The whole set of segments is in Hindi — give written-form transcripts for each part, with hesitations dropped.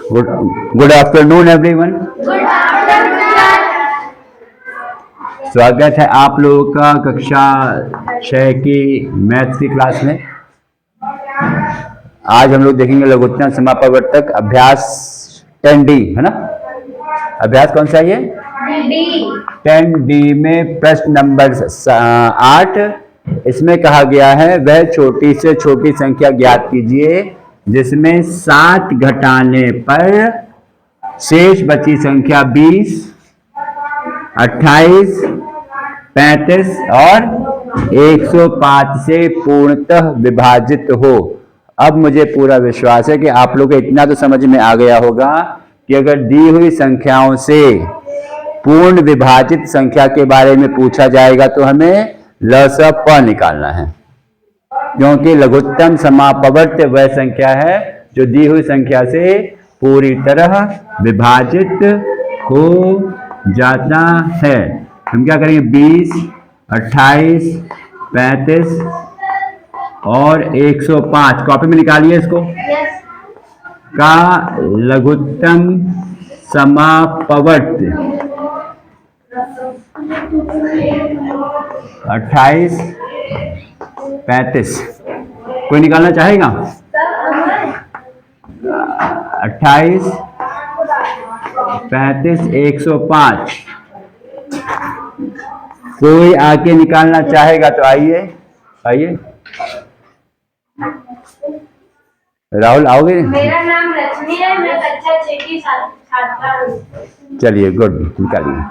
Good afternoon everyone. स्वागत है आप लोगों का कक्षा 6 की मैथ्स की क्लास में। आज हम लोग देखेंगे लघुत्तम समापवर्तक अभ्यास 10D, है ना। अभ्यास कौन सा है ये? 10D में प्रश्न नंबर 8। इसमें कहा गया है वह छोटी से छोटी संख्या ज्ञात कीजिए जिसमें 7 घटाने पर शेष बची संख्या 20, 28, 35 और 105 से पूर्णतः विभाजित हो। अब मुझे पूरा विश्वास है कि आप लोग को इतना तो समझ में आ गया होगा कि अगर दी हुई संख्याओं से पूर्ण विभाजित संख्या के बारे में पूछा जाएगा तो हमें लसा प निकालना है, क्योंकि लघुत्तम समापवर्त्य वह संख्या है जो दी हुई संख्या से पूरी तरह विभाजित हो जाता है। हम क्या करेंगे? 20, 28, 35 और 105 कॉपी में निकालिए इसको। का लघुत्तम समापवर्त्य 28, 35 कोई निकालना चाहेगा? 28, 35, 105 कोई आके निकालना चाहेगा तो आइए आइए। राहुल आओगे? मेरा नाम रजनी है, मैं कक्षा 6 की छात्रा हूँ। चलिए गुड, निकालिए।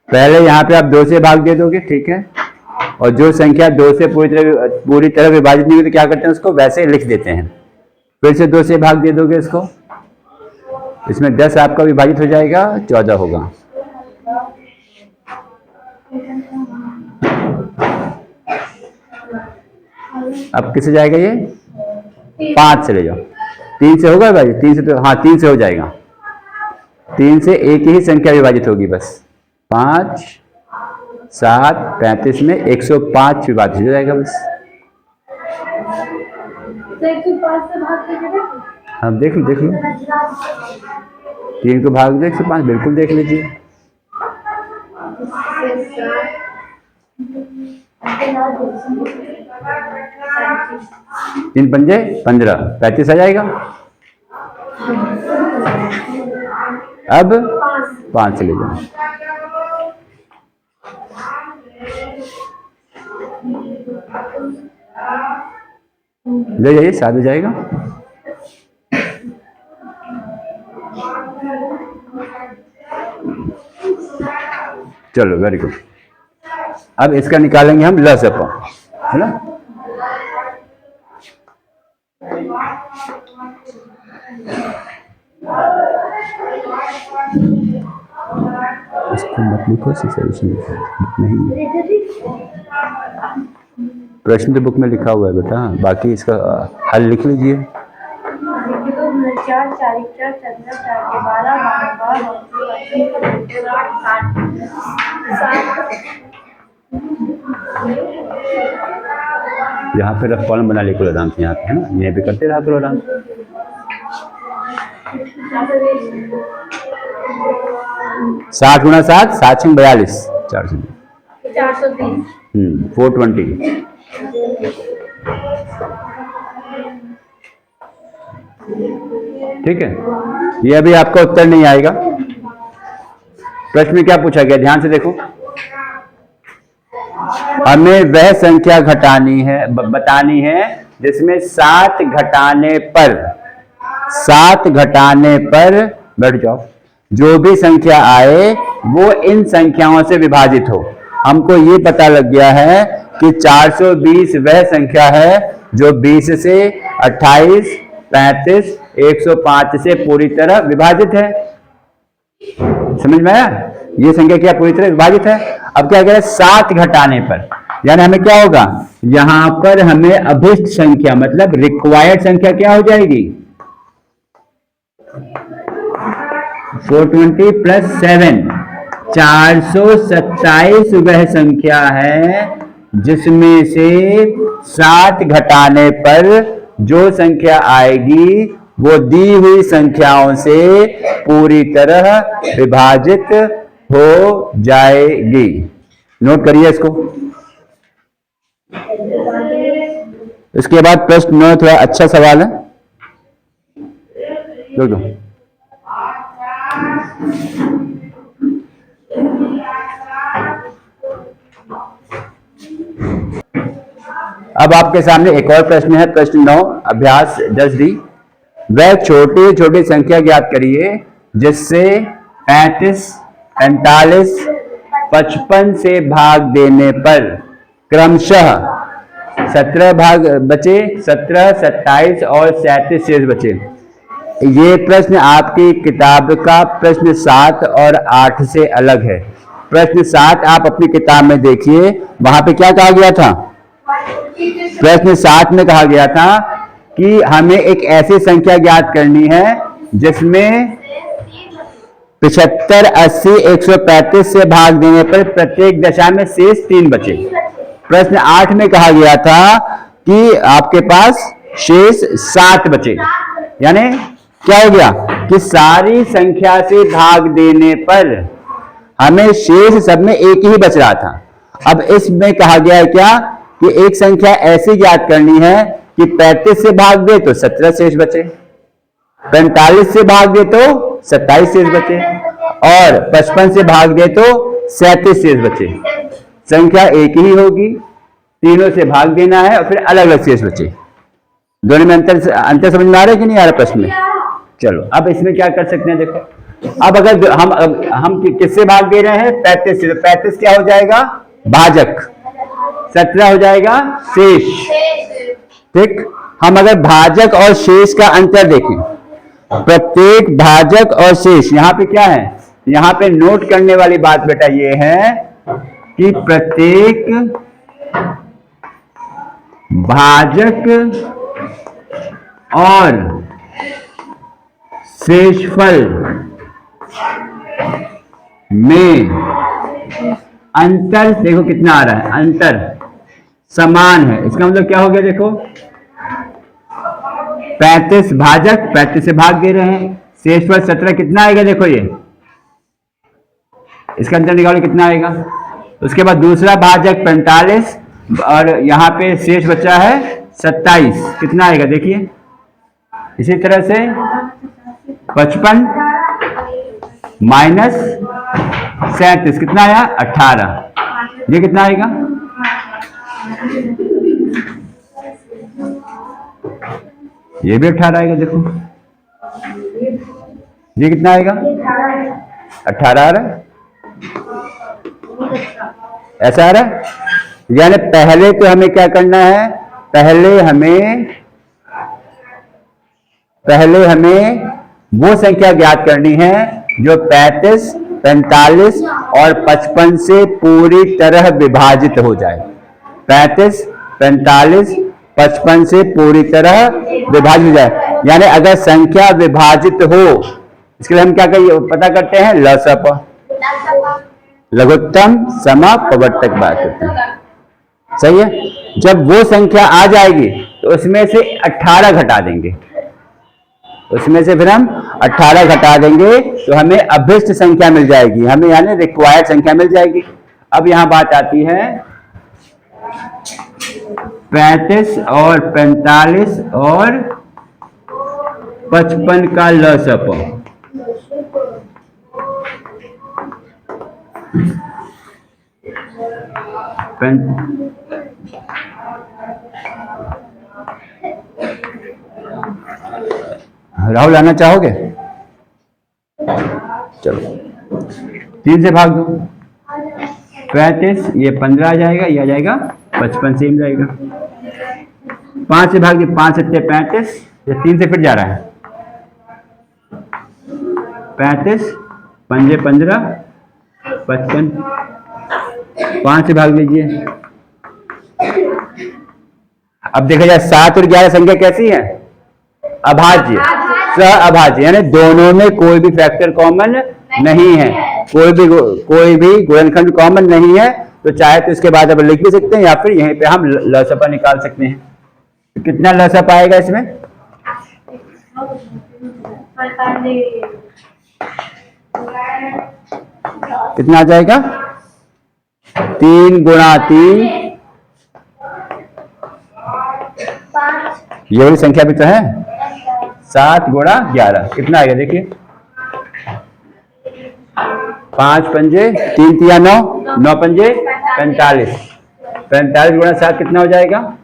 पहले यहाँ पे आप 2 से भाग दे दोगे, ठीक है। और जो संख्या 2 से पूरी तरह विभाजित नहीं हुई तो क्या करते हैं, उसको वैसे लिख देते हैं। फिर से 2 से भाग दे दोगे इसको, इसमें 10 आपका विभाजित हो जाएगा, 14 होगा। अब किससे जाएगा ये? 5 से ले जाओ। 3 से होगा भाई? 3 से तो हाँ 3 से हो जाएगा। 3 से एक ही संख्या विभाजित होगी बस। 5, 7, 35 में 105 विभाजित हो जाएगा बस। हाँ देख लो 3 को भाग दो 105, बिल्कुल देख लीजिए। 3 पंजे 15, 35 आ जाएगा। अब 5 से ले जाओ। ले जाइए, 7 हो जाएगा। चलो वेरी गुड। अब इसका निकालेंगे हम लसप, है ना। इसको मत लिखो, नहीं प्रश्न तो बुक में लिखा हुआ है बेटा, बाकी इसका हल लिख लीजिए। यहाँ पे रफ कॉलम बना लिखो आराम से, यहाँ पे है ना, यहीं पे करते रहा करो आराम से। 60 गुणा 7, 7 6 42, 430, 420। ठीक है, ये अभी आपका उत्तर नहीं आएगा। प्रश्न में क्या पूछा गया, ध्यान से देखो। हमें वह संख्या घटानी है, बतानी है जिसमें 7 घटाने पर बैठ जाओ जो भी संख्या आए वो इन संख्याओं से विभाजित हो। हमको ये पता लग गया है कि 420 वह संख्या है जो 20 से 28, 35, 105 से पूरी तरह विभाजित है। समझ में आया? ये संख्या क्या पूरी तरह विभाजित है। अब क्या कह रहे हैं? 7 घटाने पर, यानी हमें क्या होगा, यहां पर हमें अभिष्ट संख्या मतलब रिक्वायर्ड संख्या क्या हो जाएगी? 420 + 7 427 वह संख्या है जिसमें से 60 घटाने पर जो संख्या आएगी वो दी हुई संख्याओं से पूरी तरह विभाजित हो जाएगी। नोट करिए इसको। इसके बाद प्रश्न 9 थोड़ा अच्छा सवाल है, दो। अब आपके सामने एक और प्रश्न है, प्रश्न 9, अभ्यास 10D। वह छोटी छोटी संख्या ज्ञात करिए जिससे 35, 45, 55 से भाग देने पर क्रमशः 17 भाग बचे, 17, 27 और 37 शेष बचे। ये प्रश्न आपकी किताब का प्रश्न 7 और 8 से अलग है। प्रश्न 7 आप अपनी किताब में देखिए, वहां पे क्या कहा गया था? प्रश्न 7 में कहा गया था कि हमें एक ऐसी संख्या ज्ञात करनी है जिसमें 75, 80, 135 से भाग देने पर प्रत्येक दशा में शेष 3 बचे। प्रश्न 8 में कहा गया था कि आपके पास शेष 7 बचे। यानी क्या हो गया कि सारी संख्या से भाग देने पर हमें शेष सब में एक ही बच रहा था। अब इसमें कहा गया है क्या कि एक संख्या ऐसी ज्ञात करनी है कि 35 से भाग दे तो 17 शेष बचे, 45 से भाग दे तो 27 शेष बचे और 55 से भाग दे तो 37 शेष बचे। संख्या एक ही होगी, तीनों से भाग देना है और फिर अलग अलग शेष बचे। दोनों में अंतर समझ में आ रहा है कि नहीं आ रहा प्रश्न में? चलो अब इसमें क्या कर सकते हैं, देखो। अब अगर हम किससे भाग दे रहे हैं? 35 से, तो 35 क्या हो जाएगा? भाजक। 17 हो जाएगा शेष। ठीक, हम अगर भाजक और शेष का अंतर देखें, प्रत्येक भाजक और शेष, यहां पे क्या है? यहां पे नोट करने वाली बात बेटा ये है कि प्रत्येक भाजक और शेषफल में अंतर देखो कितना आ रहा है, अंतर समान है। इसका मतलब क्या हो गया? देखो 35 भाजक, 35 से भाग दे रहे हैं, शेषफल 17 कितना आएगा? देखो ये इसका अंतर निकालो कितना आएगा। उसके बाद दूसरा भाजक 45 और यहां पे शेष बचा है 27, कितना आएगा देखिए। इसी तरह से 55 माइनस 37 कितना आया? 18। ये कितना आएगा? ये भी 18 आएगा। देखो ये कितना आएगा? 18 आ रहा है, ऐसा आ रहा है। यानी पहले तो हमें क्या करना है? पहले हमें वो संख्या ज्ञात करनी है जो 35, 45 और 55 से पूरी तरह विभाजित हो जाए। 35, 45, 55 से पूरी तरह विभाजित हो जाए। यानी अगर संख्या विभाजित हो, इसके लिए हम क्या पता करते हैं? लसप, लघुत्तम समापवर्तक बात करते हैं। सही है। जब वो संख्या आ जाएगी तो उसमें से 18 घटा देंगे, उसमें से फिर हम 18 घटा देंगे तो हमें अभिष्ट संख्या मिल जाएगी, हमें यानी रिक्वायर्ड संख्या मिल जाएगी। अब यहां बात आती है 35 और 45 और 55 का लसप। राहुल आना चाहोगे? चलो 3 से भाग दो, 35 ये 15 आ जाएगा, ये आ जाएगा 55 सेम जाएगा। 5 से भाग दो, 5 से 35, ये 3 से फिर जा रहा है 35, 5 15, 55, 5 से भाग दीजिए। अब देखा जाए 7 और 11 संख्या कैसी है? अभाज्य, सह अभाज्य, यानी दोनों में कोई भी फैक्टर कॉमन नहीं है, कोई भी गुणनखंड कॉमन नहीं है, तो चाहे तो इसके बाद अब लिख भी सकते हैं या फिर यहीं पे हम लसपा निकाल सकते हैं। तो कितना लसप आएगा इसमें? कितना आ जाएगा? 3 गुणा 3, ये वाली संख्या भी तो है, 7 गुणा 11 कितना आएगा देखिए, 5 पंजे 3 तिया 9, 9 पंजे 45, 45 गुणा 7 कितना हो जाएगा?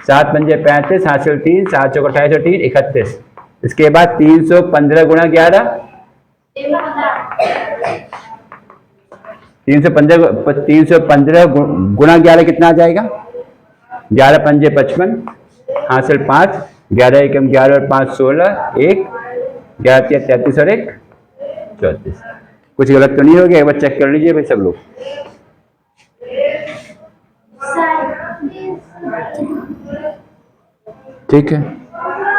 7 पंजे 35, हासिल 3, 7 चौक 28 और 3 31। इसके बाद 315 गुणा 11, 315 गुणा 11 कितना आ जाएगा? 11 पंजे 55, हासिल 5, 11 एकम 11 और 5 16, 1 11 तिया 33 और 1 34। कुछ गलत तो नहीं हो गया? एक बार चेक कर लीजिए भाई सब लोग। ठीक है,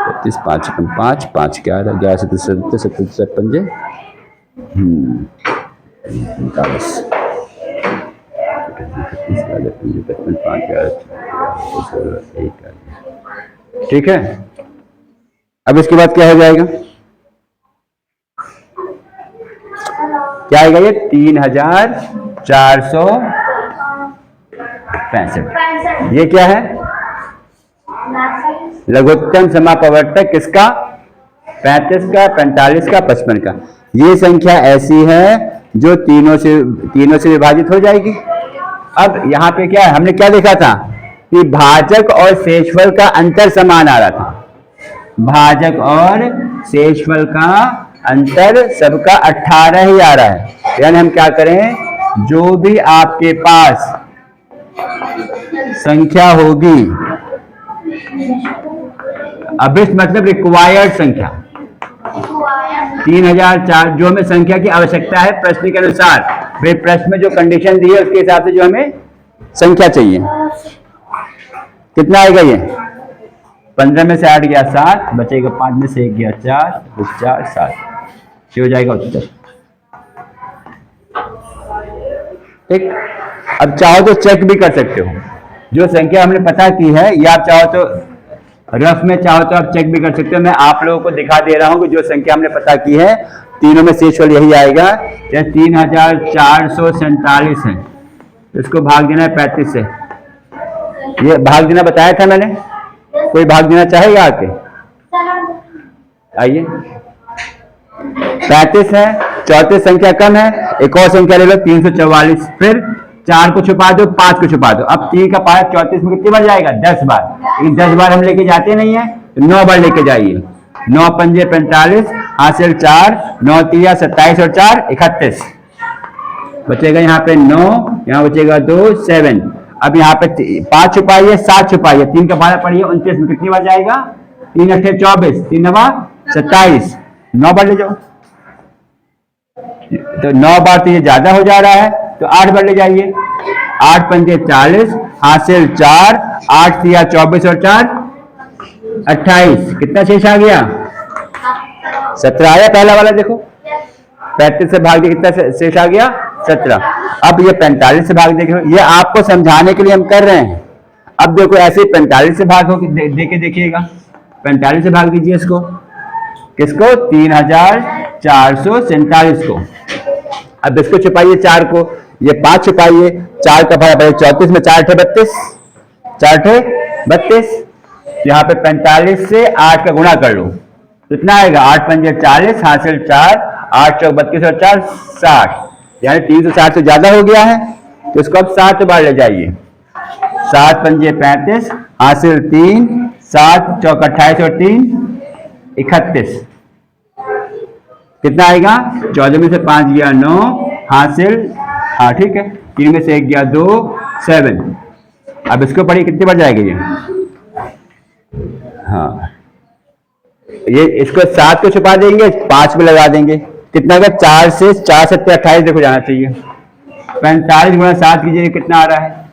33 5 5 5 11 11 77 77 पंजे 45 ठीक है। अब इसके बाद क्या हो जाएगा? क्या आएगा ये? 3465। ये क्या है? लघुत्तम समापवर्तक किसका? 35 का, 45 का, 55 का। ये संख्या ऐसी है जो तीनों से विभाजित हो जाएगी। अब यहाँ पे क्या है, हमने क्या देखा था कि भाजक और शेषफल का अंतर समान आ रहा था। भाजक और शेषफल का अंतर सबका 18 ही आ रहा है। यानी हम क्या करें, जो भी आपके पास संख्या होगी, अभिष्ट मतलब रिक्वायर्ड संख्या, 3004 जो हमें संख्या की आवश्यकता है प्रश्न के अनुसार, वे प्रश्न में जो कंडीशन दी है उसके हिसाब से जो हमें संख्या चाहिए, कितना आएगा ये? 15 में से 8 गया 7, बचेगा 5 में से 1 गया 4, 4 7, ये हो जाएगा उत्तर। ठीक, अब चाहो तो चेक भी कर सकते हो, जो संख्या हमने पता की है, या आप चाहो तो रफ में चाहो तो आप चेक भी कर सकते हो। मैं आप लोगों को दिखा दे रहा हूं कि जो संख्या हमने पता की है तीनों में शेषफल यही आएगा। जैसे 3447 है, इसको भाग देना है 35 से। ये भाग देना बताया था मैंने, कोई भाग देना चाहेगा आके? आइए, 35 है, चौथी संख्या कम है, एक और संख्या ले लो 344, फिर 4 को छुपा दो, 5 को छुपा दो। अब 3 का पाया 34 में कितनी बार जाएगा? 10 बार। लेकिन 10 बार हम लेके जाते नहीं है, तो 9 बार लेके जाइए। 9 पंजे 45, हासिल 4, 9 तिया 27 और 4 31, बचेगा यहाँ पे 9, यहाँ बचेगा 2 7। अब यहाँ पे 5 छुपाइए, 7 छुपाइए, 3 का पाया पढ़िए 29 में कितनी बार जाएगा? 3 अट्ठे 24, 3 नवा 27, 9 बार ले जाओ। तो 9 बार तो ये ज्यादा हो जा रहा है, तो 8 बार ले जाइए। 8 पंजे 40, हासिल 4, 8 तिया 24 और 4 28, कितना शेष आ गया? 17 आया पहला वाला, देखो 35 से भाग दिया, कितना शेष आ गया? 17। अब ये 45 से भाग देखो, ये आपको समझाने के लिए हम कर रहे हैं। अब देखो ऐसे 45 से भाग हो देके देखिएगा, 45 से भाग दीजिए इसको, किसको? 3447 को। अब इसको छुपाइए 4 को, ये 5 छुपाइए, 4 का भाग 34 में 4 अठे 32, 4 अठे 32। यहाँ पे 45 से 8 का गुणा कर लो, कितना आएगा? 8 पंजे 40, हासिल 4, 8 चौक 32 और 4 60, यानी 360 से ज्यादा हो गया है, तो इसको अब 7 बार ले जाइए। 7 पंजे 35, हासिल 3, 7 चौक 28 और 3 31, कितना आएगा? 14 में से 5 गया 9, हासिल, हाँ ठीक है, 3 में से 1 गया 2 7। अब इसको पढ़िए कितनी बार जाएगा ये? हाँ, ये इसको 7 को छुपा देंगे, 5 में लगा देंगे, कितना का? 4 से 4 7 28 देखो जाना चाहिए। 45 गुणा 7 कीजिए, कितना आ रहा है?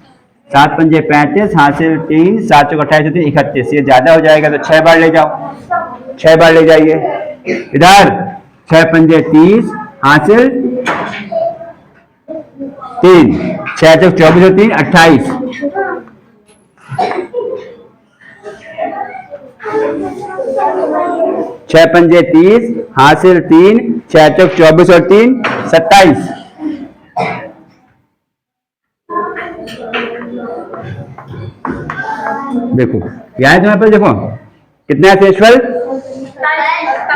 7 पंजे 35, हासिल 3, 7 चौक 28 होती है 31, ये ज्यादा हो जाएगा तो 6 बार ले जाओ, 6 बार ले जाइए। इधर 6 पंजे 30, हासिल 3, 6 तक 24 और 3 28, 6 पंजे 30, हासिल 3, 6 तक 24 और 3 27। देखो यहाँ है तुम्हारे पास, देखो कितना है शेषफल,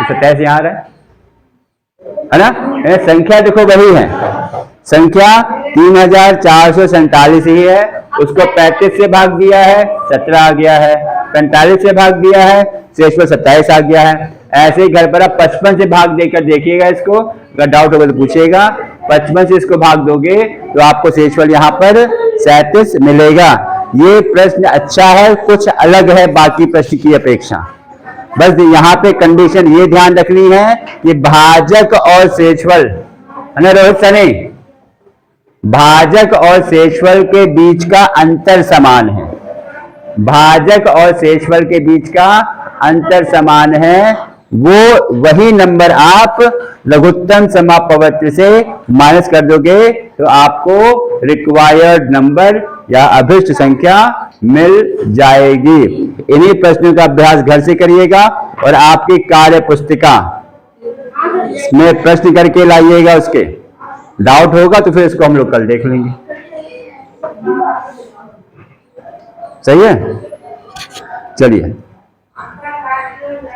27 यहाँ आ रहा है ना। ये संख्या देखो वही है, संख्या 3447 ही है, उसको 35 से भाग दिया है 17 आ गया है, 45 से भाग दिया है शेषफल 27 आ गया है। ऐसे ही घर पर आप 55 से भाग देकर देखिएगा, इसको अगर डाउट होगा तो पूछिएगा। 55 से इसको भाग दोगे तो आपको शेषफल यहाँ पर 37 मिलेगा। ये प्रश्न अच्छा है, कुछ अलग है बाकी प्रश्न की अपेक्षा। बस यहाँ पे कंडीशन ये ध्यान रखनी है कि भाजक और शेषफल, है ना रोहित सने, भाजक और शेषफल के बीच का अंतर समान है। भाजक और शेषफल के बीच का अंतर समान है, वो वही नंबर आप लघुत्तम समापवर्ती से माइनस कर दोगे तो आपको रिक्वायर्ड नंबर या अभिष्ट संख्या मिल जाएगी। इन्हीं प्रश्नों का अभ्यास घर से करिएगा और आपकी कार्य पुस्तिका में प्रश्न करके लाइएगा। उसके डाउट होगा तो फिर इसको हम लोग कल देख लेंगे। सही है, चलिए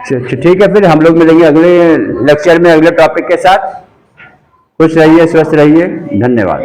ठीक है, फिर हम लोग मिलेंगे अगले लेक्चर में अगले टॉपिक के साथ। खुश रहिए, स्वस्थ रहिए, धन्यवाद।